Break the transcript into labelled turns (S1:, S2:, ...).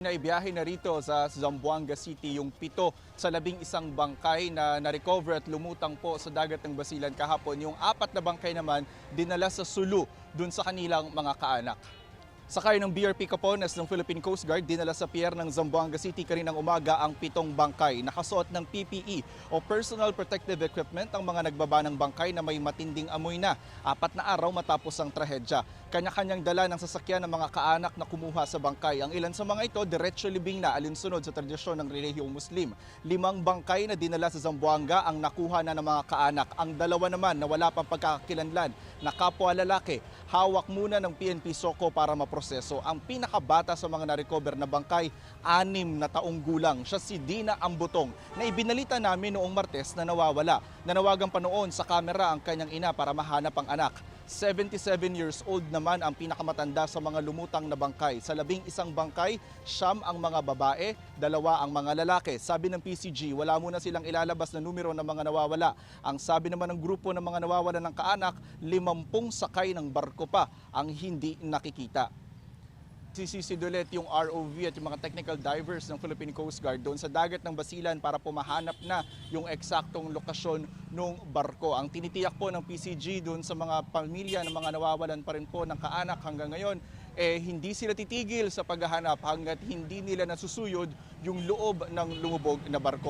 S1: Naibiyahe na rito sa Zamboanga City yung 7 sa 11 bangkay na na-recover at lumutang po sa dagat ng Basilan kahapon. Yung 4 na bangkay naman dinala sa Sulu dun sa kanilang mga kaanak. Sakay ng BRP Capones ng Philippine Coast Guard, dinala sa pier ng Zamboanga City kaninang umaga ang 7 bangkay. Nakasuot ng PPE o Personal Protective Equipment ang mga nagbaba ng bangkay na may matinding amoy na 4 na araw matapos ang trahedya. Kanya-kanyang dala ng sasakyan ng mga kaanak na kumuha sa bangkay. Ang ilan sa mga ito, diretso libing na alinsunod sa tradisyon ng relihiyong Muslim. 5 bangkay na dinala sa Zamboanga ang nakuha na ng mga kaanak. Ang 2 naman na wala pang pagkakakilanlan na kapwa lalaki, hawak muna ng PNP Soco para maproseso. Ang pinakabata sa mga na-recover na bangkay, 6 na taong gulang. Siya si Dina Ambutong na ibinalita namin noong Martes na nawawala. Nanawagan pa noon sa kamera ang kanyang ina para mahanap ang anak. 77 years old naman ang pinakamatanda sa mga lumutang na bangkay. Sa 11 bangkay, 9 ang mga babae, 2 ang mga lalaki. Sabi ng PCG, wala muna silang ilalabas na numero ng mga nawawala. Ang sabi naman ng grupo ng mga nawawala ng kaanak, 50 sakay ng barko pa ang hindi nakikita. Sisisid ulit yung ROV at yung mga technical divers ng Philippine Coast Guard doon sa dagat ng Basilan para pumahanap na yung eksaktong lokasyon ng barko. Ang tinitiyak po ng PCG doon sa mga pamilya ng mga nawawalan pa rin po ng kaanak hanggang ngayon, hindi sila titigil sa paghahanap hanggat hindi nila nasusuyod yung loob ng lumubog na barko.